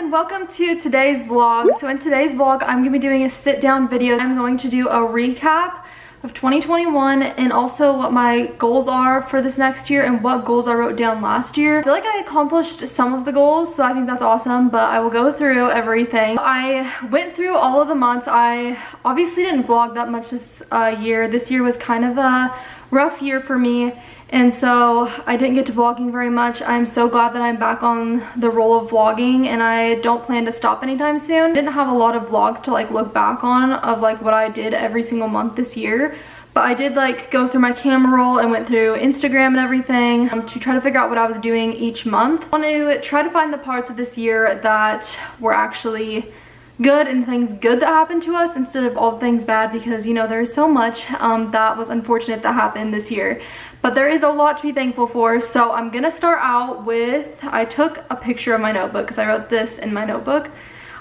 and welcome to today's vlog. So in today's vlog, I'm going to be doing a sit down video. I'm going to do a recap of 2021 and also what my goals are for this next year and what goals I wrote down last year. I feel like I accomplished some of the goals, so I think that's awesome, but I will go through everything. I went through all of the months. I obviously didn't vlog that much this year. This year was kind of a rough year for me, and so I didn't get to vlogging very much. I'm so glad that I'm back on the roll of vlogging, and I don't plan to stop anytime soon. I didn't have a lot of vlogs to like look back on of like what I did every single month this year, but I did like go through my camera roll and went through Instagram and everything to try to figure out what I was doing each month. I want to try to find the parts of this year that were actually good and things good that happened to us instead of all things bad, because you know there's so much that was unfortunate that happened this year, but there is a lot to be thankful for. So I'm gonna start out with, I took a picture of my notebook because I wrote this in my notebook,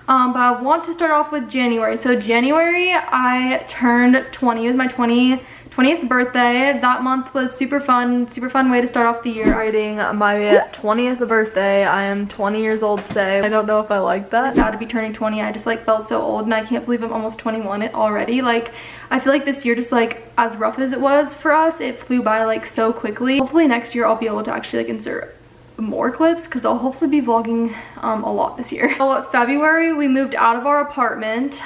but I want to start off with January. So January I turned 20. It was my 20th birthday. That month was super fun way to start off the year. Writing my 20th birthday. I am 20 years old today. I don't know if I like that. I'm sad to be turning 20. I just like felt so old, and I can't believe I'm almost 21 already. Like, I feel like this year, just like as rough as it was for us, it flew by like so quickly. Hopefully next year I'll be able to actually like insert more clips because I'll hopefully be vlogging a lot this year. So February we moved out of our apartment.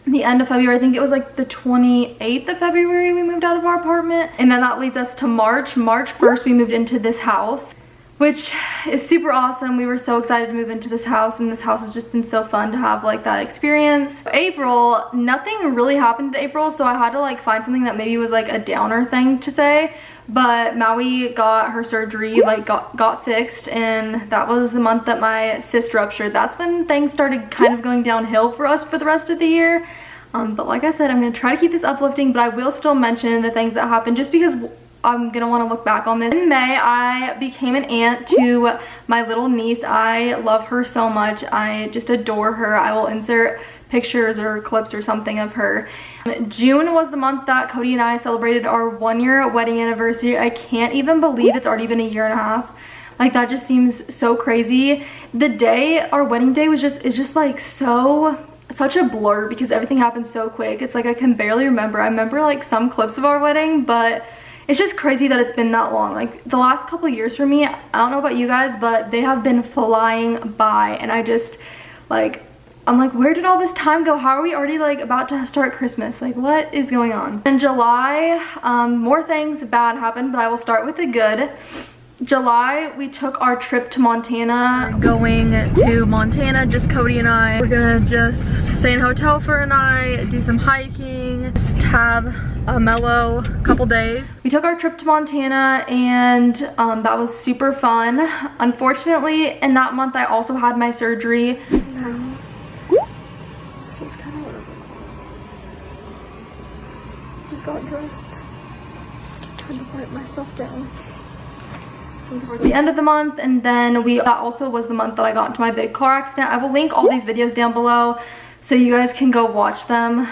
The end of February, I think it was like the 28th of February we moved out of our apartment, and then that leads us to March 1st we moved into this house, which is super awesome. We were so excited to move into this house, and this house has just been so fun to have like that experience. April, nothing really happened in April, so I had to like find something that maybe was like a downer thing to say. But Maui got her surgery, like got fixed, and that was the month that my cyst ruptured. That's when things started kind of going downhill for us for the rest of the year. But like I said, I'm going to try to keep this uplifting, but I will still mention the things that happened just because I'm going to want to look back on this. In May, I became an aunt to my little niece. I love her so much. I just adore her. I will insert pictures or clips or something of her. June was the month that Cody and I celebrated our 1-year wedding anniversary. I can't even believe it's already been a year and a half. Like, that just seems so crazy. The day, our wedding day is just like such a blur because everything happened so quick. It's like I can barely remember. I remember like some clips of our wedding, but it's just crazy that it's been that long. Like, the last couple years for me, I don't know about you guys, but they have been flying by, and I just like, I'm like, where did all this time go? How are we already like about to start Christmas? Like, what is going on? In July, more things bad happened, but I will start with the good. July, we took our trip to Montana. We're going to Montana, just Cody and I. We're gonna just stay in a hotel for a night, do some hiking, just have a mellow couple days. We took our trip to Montana, and that was super fun. Unfortunately, in that month, I also had my surgery. This is kind of what it looks like. Just got dressed. Trying to wipe myself down. Towards the end of the month, and then that also was the month that I got into my big car accident. I will link all these videos down below so you guys can go watch them.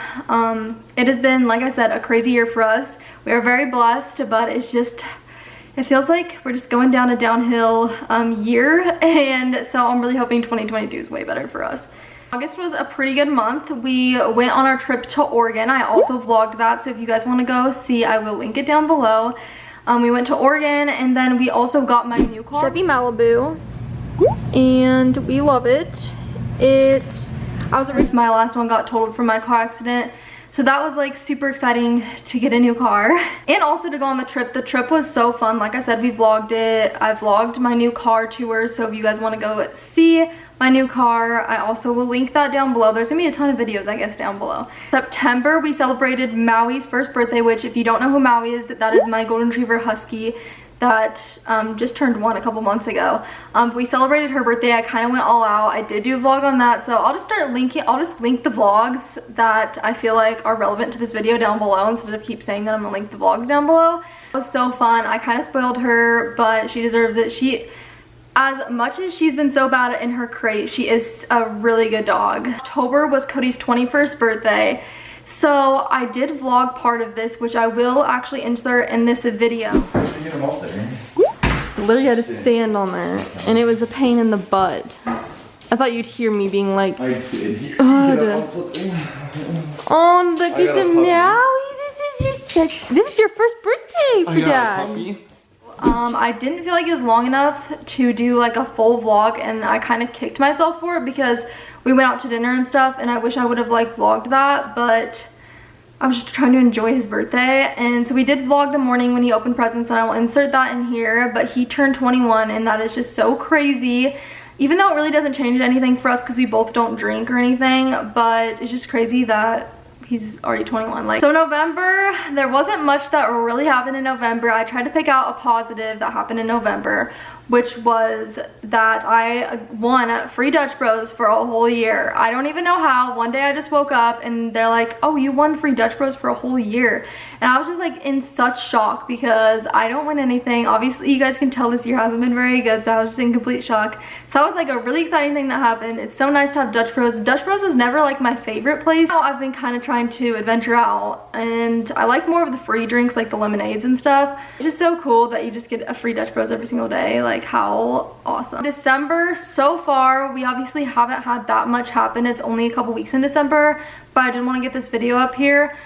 It has been, like I said, a crazy year for us. We are very blessed, but it's just, it feels like we're just going down a downhill year, and so I'm really hoping 2022 is way better for us. August was a pretty good month. We went on our trip to Oregon. I also vlogged that, so if you guys want to go see, I will link it down below. We went to Oregon, and then we also got my new car, Chevy Malibu, and we love it. My last one got totaled from my car accident, so that was like super exciting to get a new car and also to go on the trip. The trip was so fun. Like I said, we vlogged it. I vlogged my new car tour, so if you guys want to go see my new car, I also will link that down below. There's gonna be a ton of videos, I guess, down below. September, we celebrated Maui's first birthday, which if you don't know who Maui is, that is my golden retriever husky that just turned 1 a couple months ago. We celebrated her birthday. I kind of went all out. I did do a vlog on that, so I'll just link the vlogs that I feel like are relevant to this video down below instead of keep saying that I'm gonna link the vlogs down below. It was so fun. I kind of spoiled her, but she deserves it. As much as she's been so bad in her crate, she is a really good dog. October was Cody's 21st birthday. So I did vlog part of this, which I will actually insert in this video. Literally had to stand on there, and it was a pain in the butt. I thought you'd hear me being like, I did. You oh, on something. Oh, look at the meowie. This is your first birthday for Dad. I didn't feel like it was long enough to do like a full vlog, and I kind of kicked myself for it because we went out to dinner and stuff, and I wish I would have like vlogged that, but I was just trying to enjoy his birthday. And so we did vlog the morning when he opened presents, and I will insert that in here. But he turned 21, and that is just so crazy, even though it really doesn't change anything for us because we both don't drink or anything. But it's just crazy that he's already 21. Like, so November, there wasn't much that really happened in November. I tried to pick out a positive that happened in November, which was that I won free Dutch Bros for a whole year. I don't even know how. One day I just woke up and they're like, oh, you won free Dutch Bros for a whole year. And I was just like in such shock because I don't win anything. Obviously, you guys can tell this year hasn't been very good, so I was just in complete shock. So that was like a really exciting thing that happened. It's so nice to have Dutch Bros. Dutch Bros was never like my favorite place. Now I've been kind of trying to adventure out, and I like more of the free drinks, like the lemonades and stuff. It's just so cool that you just get a free Dutch Bros every single day. Like, how awesome. December, so far, we obviously haven't had that much happen. It's only a couple weeks in December, but I did want to get this video up here.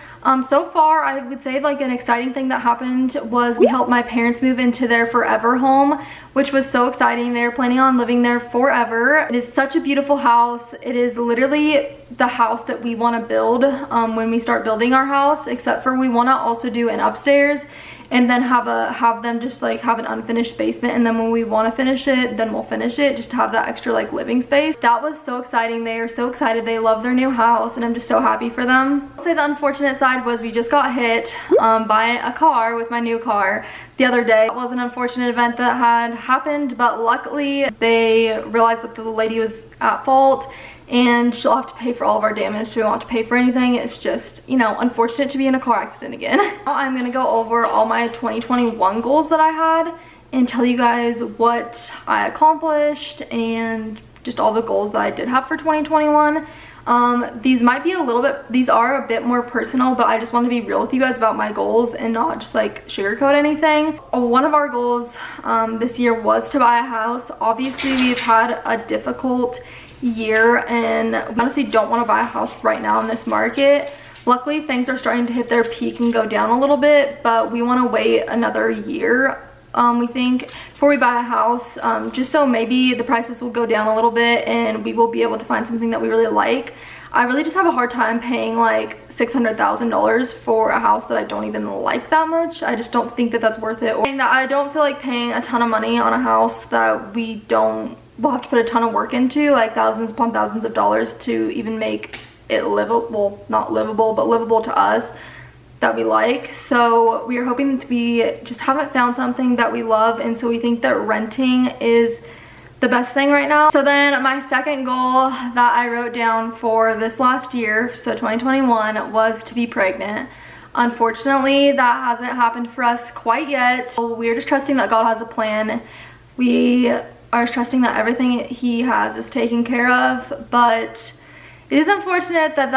So far, I would say like an exciting thing that happened was we helped my parents move into their forever home, which was so exciting. They're planning on living there forever. It is such a beautiful house. It is literally the house that we want to build when we start building our house, except for we want to also do an upstairs and then have them just like have an unfinished basement, and then when we want to finish it, then we'll finish it, just to have that extra like living space. That was so exciting. They are so excited. They love their new house, and I'm just so happy for them. I'll say the unfortunate side was we just got hit by a car with my new car the other day. It was an unfortunate event that had happened, but luckily they realized that the lady was at fault, and she'll have to pay for all of our damage, so we won't have to pay for anything. It's just, you know, unfortunate to be in a car accident again. Now I'm gonna go over all my 2021 goals that I had and tell you guys what I accomplished and just all the goals that I did have for 2021. These might be these are a bit more personal, but I just want to be real with you guys about my goals and not just like sugarcoat anything. One of our goals this year was to buy a house. Obviously, we've had a difficult year, and we honestly don't want to buy a house right now in this market. Luckily, things are starting to hit their peak and go down a little bit, but we want to wait another year, we think, before we buy a house, just so maybe the prices will go down a little bit and we will be able to find something that we really like. I really just have a hard time paying like $600,000 for a house that I don't even like that much. I just don't think that that's worth it. Or that I don't feel like paying a ton of money on a house that we'll have to put a ton of work into, like thousands upon thousands of dollars, to even make it livable. Well, not livable, but livable to us, that we like. So we are hoping to just haven't found something that we love, and so we think that renting is the best thing right now. So then my second goal that I wrote down for this last year, so 2021, was to be pregnant. Unfortunately, that hasn't happened for us quite yet. So we're just trusting that God has a plan. We are just trusting that everything he has is taken care of, but it is unfortunate that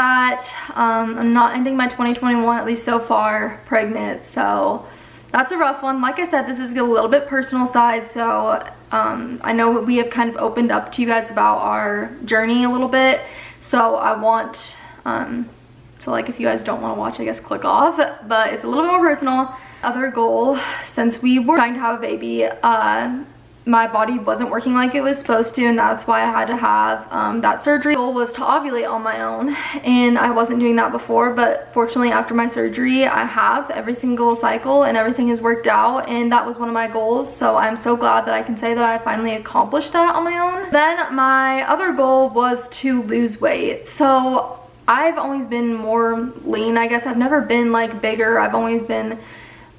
I'm not ending my 2021, at least so far, pregnant. So that's a rough one. Like I said, this is a little bit personal side, so I know we have kind of opened up to you guys about our journey a little bit, so I want so like if you guys don't want to watch, I guess click off, but it's a little bit more personal. Other goal, since we were trying to have a baby, my body wasn't working like it was supposed to, and that's why I had to have that surgery. The goal was to ovulate on my own, and I wasn't doing that before, but fortunately after my surgery I have every single cycle and everything has worked out, and that was one of my goals. So I'm so glad that I can say that I finally accomplished that on my own. Then my other goal was to lose weight. So I've always been more lean, I guess. I've never been like bigger. I've always been,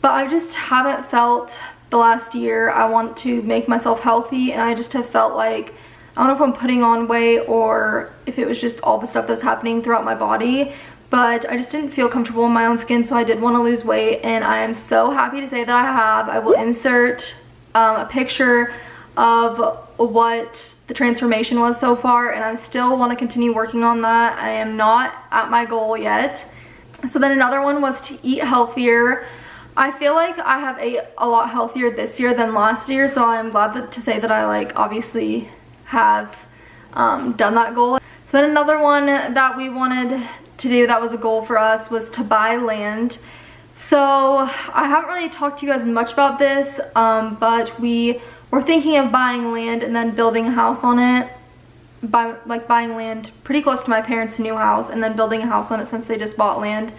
but I just haven't felt the last year I want to make myself healthy, and I just have felt like, I don't know if I'm putting on weight or if it was just all the stuff that's happening throughout my body, but I just didn't feel comfortable in my own skin, so I did want to lose weight, and I am so happy to say that I have. I will insert a picture of what the transformation was so far, and I still want to continue working on that. I am not at my goal yet. So then another one was to eat healthier. I feel like I have ate a lot healthier this year than last year, so I'm glad to say that I like obviously have done that goal. So then another one that we wanted to do that was a goal for us was to buy land. So I haven't really talked to you guys much about this, but we were thinking of buying land and then building a house on it. Buying land pretty close to my parents' new house and then building a house on it since they just bought land.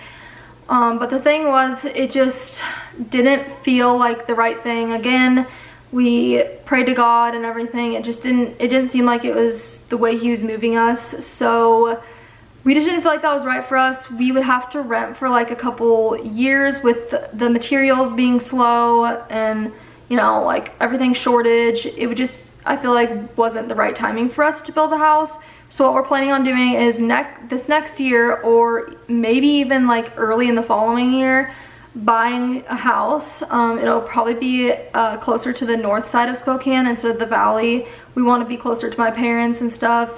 But the thing was, it just didn't feel like the right thing. Again, we prayed to God and everything. It didn't seem like it was the way he was moving us. So we just didn't feel like that was right for us. We would have to rent for like a couple years with the materials being slow and, you know, like everything shortage. It would just, I feel like, wasn't the right timing for us to build a house. So what we're planning on doing is this next year, or maybe even like early in the following year, buying a house. It'll probably be closer to the north side of Spokane instead of the valley. We want to be closer to my parents and stuff,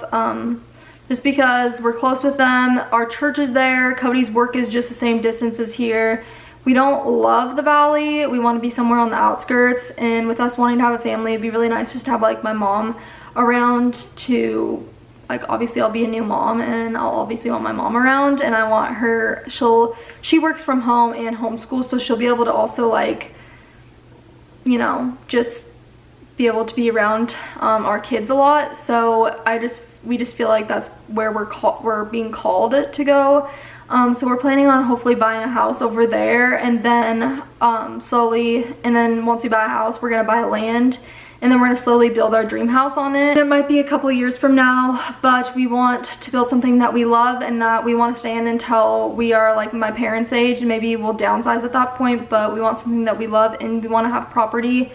just because we're close with them. Our church is there. Cody's work is just the same distance as here. We don't love the valley. We want to be somewhere on the outskirts, and with us wanting to have a family, it'd be really nice just to have like my mom around to, like, obviously I'll be a new mom and I'll obviously want my mom around, and I want her, she works from home and homeschool, so she'll be able to also, like, you know, just be able to be around our kids a lot. So we just feel like that's where we're being called to go. So we're planning on hopefully buying a house over there, and then slowly, and then once we buy a house, we're gonna buy land, and then we're gonna slowly build our dream house on it. It might be a couple years from now, but we want to build something that we love and that we want to stay in until we are like my parents' age, and maybe we'll downsize at that point, but we want something that we love and we want to have property.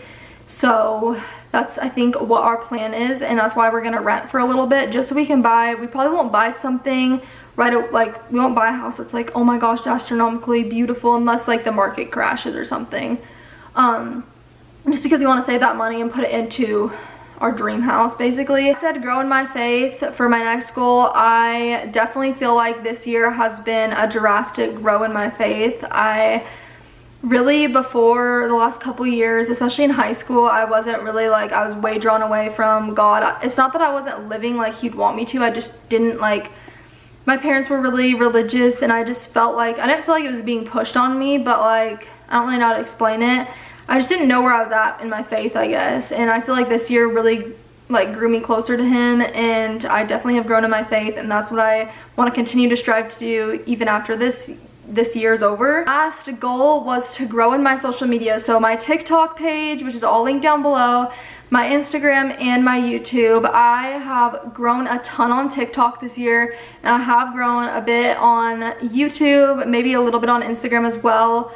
So that's, I think, what our plan is, and that's why we're gonna rent for a little bit, just so we can buy. We probably won't buy something like, we won't buy a house that's like, oh my gosh, astronomically beautiful, unless like the market crashes or something. Just because we want to save that money and put it into our dream house, basically. I said grow in my faith for my next goal. I definitely feel like this year has been a drastic grow in my faith. I really, before the last couple years, especially in high school, I wasn't really like, I was way drawn away from God. It's not that I wasn't living like he'd want me to, I just didn't like, my parents were really religious, and I just felt like, I didn't feel like it was being pushed on me, but like, I don't really know how to explain it. I just didn't know where I was at in my faith, I guess, and I feel like this year really like grew me closer to him, and I definitely have grown in my faith, and that's what I want to continue to strive to do even after this year's over. Last goal was to grow in my social media, so my TikTok page, which is all linked down below, my Instagram, and my YouTube. I have grown a ton on TikTok this year, and I have grown a bit on YouTube, maybe a little bit on Instagram as well.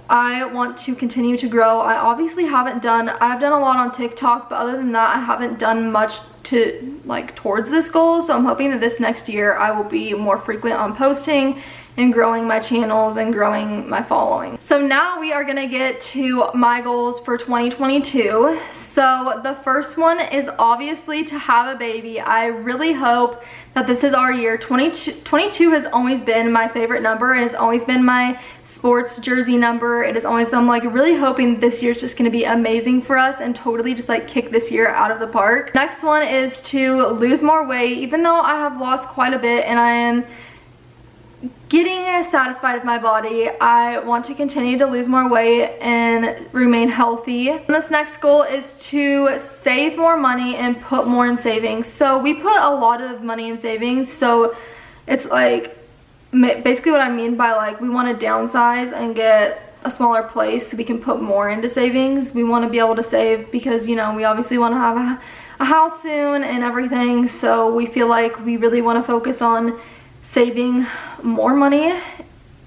I want to continue to grow. I obviously I've done a lot on TikTok, but other than that, I haven't done much to like towards this goal. So I'm hoping that this next year I will be more frequent on posting and growing my channels and growing my following. So now we are gonna get to my goals for 2022. So the first one is obviously to have a baby. I really hope that this is our year. 22 has always been my favorite number, and has always been my sports jersey number. It is always, I'm like really hoping this year's just gonna be amazing for us and totally just like kick this year out of the park. Next one is to lose more weight. Even though I have lost quite a bit and I am getting satisfied with my body, I want to continue to lose more weight and remain healthy. And this next goal is to save more money and put more in savings. So we put a lot of money in savings, so it's like basically what I mean by like we want to downsize and get a smaller place so we can put more into savings. We want to be able to save because, you know, we obviously want to have a house soon and everything, so we feel like we really want to focus on saving more money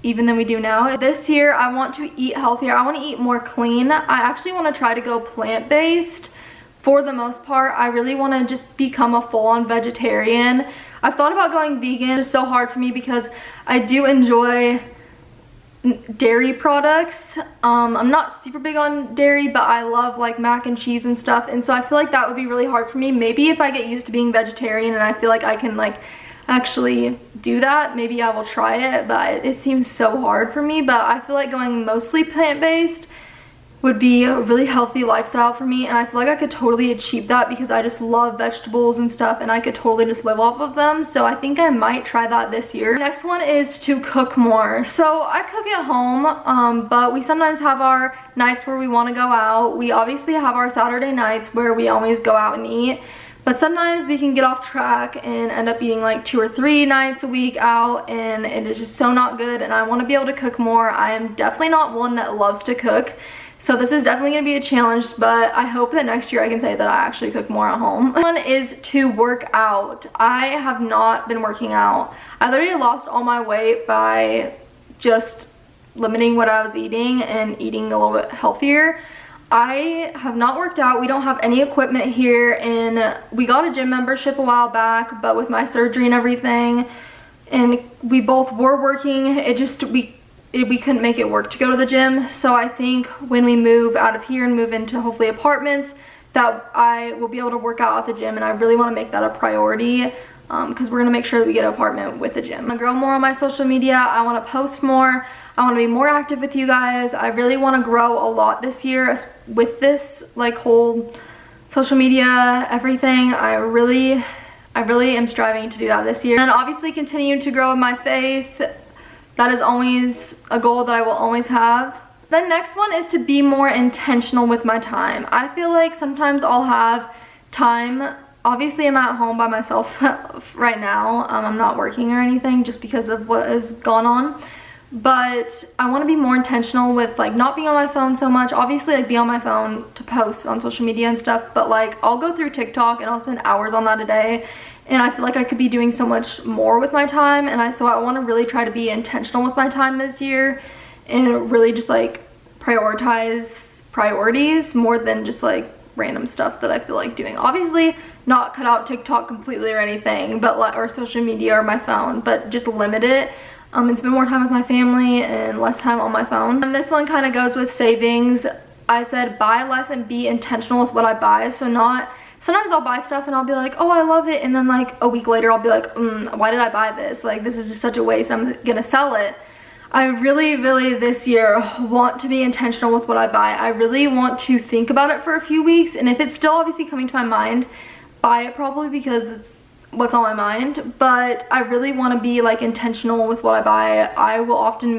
even than we do now. This year I want to eat healthier. I want to eat more clean. I actually want to try to go plant-based for the most part. I really want to just become a full-on vegetarian. I've thought about going vegan. It's so hard for me because I do enjoy dairy products. I'm not super big on dairy, but I love like mac and cheese and stuff, and so I feel like that would be really hard for me. Maybe if I get used to being vegetarian and I feel like I can like actually do that, maybe I will try it, but it seems so hard for me. But I feel like going mostly plant-based would be a really healthy lifestyle for me, and I feel like I could totally achieve that because I just love vegetables and stuff, and I could totally just live off of them. So I think I might try that this year. Next one is to cook more. So I cook at home, but we sometimes have our nights where we want to go out. We obviously have our Saturday nights where we always go out and eat, but sometimes we can get off track and end up eating like 2 or 3 nights a week out, and it is just so not good, and I want to be able to cook more. I am definitely not one that loves to cook, so this is definitely going to be a challenge, but I hope that next year I can say that I actually cook more at home. One is to work out. I have not been working out. I literally lost all my weight by just limiting what I was eating and eating a little bit healthier. I have not worked out. We don't have any equipment here, and we got a gym membership a while back, but with my surgery and everything, and we both were working, we couldn't make it work to go to the gym. So I think when we move out of here and move into hopefully apartments, that I will be able to work out at the gym, and I really want to make that a priority because we're going to make sure that we get an apartment with a gym. I'm going to grow more on my social media. I want to post more. I want to be more active with you guys. I really want to grow a lot this year with this like whole social media, everything. I really am striving to do that this year. And obviously continue to grow in my faith. That is always a goal that I will always have. The next one is to be more intentional with my time. I feel like sometimes I'll have time. Obviously, I'm at home by myself right now. I'm not working or anything just because of what has gone on. But I want to be more intentional with like not being on my phone so much. Obviously, like be on my phone to post on social media and stuff. But like I'll go through TikTok and I'll spend hours on that a day. And I feel like I could be doing so much more with my time, and so I want to really try to be intentional with my time this year and really just like prioritize priorities more than just like random stuff that I feel like doing. Obviously not cut out TikTok completely or anything, but or social media or my phone, but just limit it and spend more time with my family and less time on my phone. And this one kind of goes with savings. I said buy less and be intentional with what I buy. So sometimes I'll buy stuff and I'll be like, oh, I love it, and then like a week later I'll be like, why did I buy this? Like, this is just such a waste. I'm gonna sell it. I really this year want to be intentional with what I buy. I really want to think about it for a few weeks, and if it's still obviously coming to my mind, buy it probably because it's what's on my mind. But I really want to be like intentional with what I buy. I will often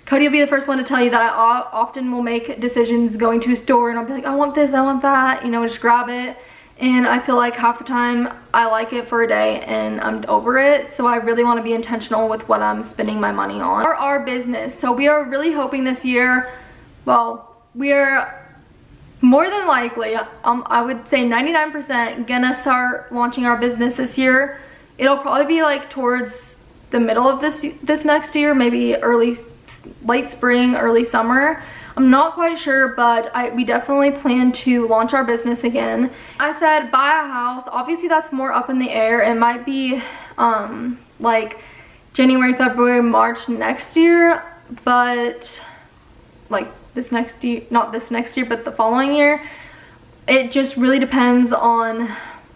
Cody will be the first one to tell you that I often will make decisions going to a store and I'll be like, I want this, I want that, you know, just grab it. And I feel like half the time I like it for a day and I'm over it. So I really want to be intentional with what I'm spending my money on. For our business, so we are really hoping this year, well, we are more than likely, I would say 99% gonna start launching our business this year. It'll probably be like towards the middle of this next year, maybe late spring, early summer. I'm not quite sure, but we definitely plan to launch our business again. I said buy a house. Obviously that's more up in the air. It might be like January, February, March next year, but like this next year, not this next year, but the following year. It just really depends on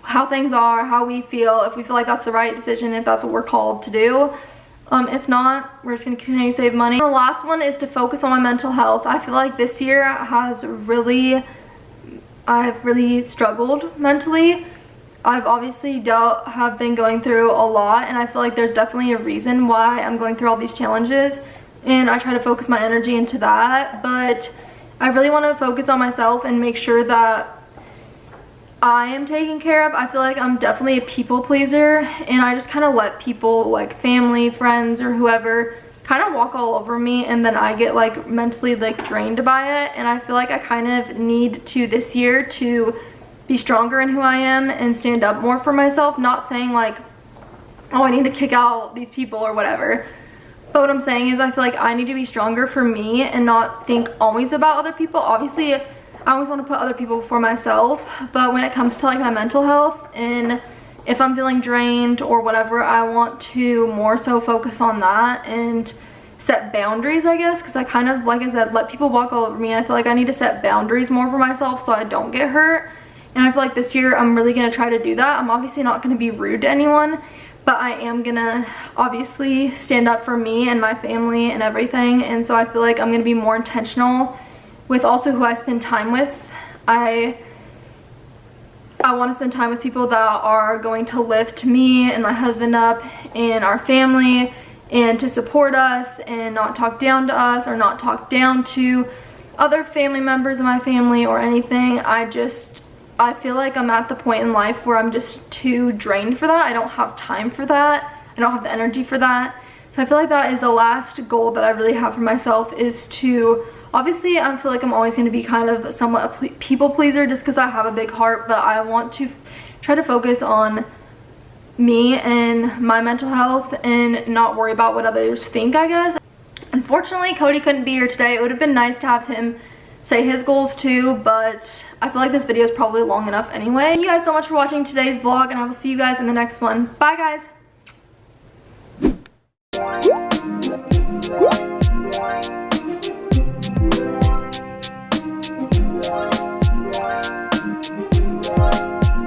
how things are, how we feel, if we feel like that's the right decision, if that's what we're called to do. If not, we're just going to continue to save money. The last one is to focus on my mental health. I feel like this year I've really struggled mentally. I've obviously have been going through a lot, and I feel like there's definitely a reason why I'm going through all these challenges, and I try to focus my energy into that. But I really want to focus on myself and make sure that I am taken care of. I feel like I'm definitely a people pleaser, and I just kind of let people, like family, friends, or whoever, kind of walk all over me, and then I get like mentally like drained by it. And I feel like I kind of need to this year to be stronger in who I am and stand up more for myself. Not saying like, oh, I need to kick out these people or whatever, but what I'm saying is I feel like I need to be stronger for me and not think always about other people. Obviously I always want to put other people before myself, but when it comes to like my mental health, and if I'm feeling drained or whatever, I want to more so focus on that and set boundaries, I guess, because I kind of, like I said, let people walk all over me. I feel like I need to set boundaries more for myself so I don't get hurt, and I feel like this year I'm really going to try to do that. I'm obviously not going to be rude to anyone, but I am going to obviously stand up for me and my family and everything, and so I feel like I'm going to be more intentional with also who I spend time with. I want to spend time with people that are going to lift me and my husband up and our family, and to support us and not talk down to us or not talk down to other family members of my family or anything. I feel like I'm at the point in life where I'm just too drained for that. I don't have time for that. I don't have the energy for that. So I feel like that is the last goal that I really have for myself, is to, obviously I feel like I'm always going to be kind of somewhat a people pleaser just because I have a big heart, but I want to try to focus on me and my mental health and not worry about what others think, I guess. Unfortunately, Cody couldn't be here today. It would have been nice to have him say his goals too, but I feel like this video is probably long enough anyway. Thank you guys so much for watching today's vlog, and I will see you guys in the next one. Bye guys!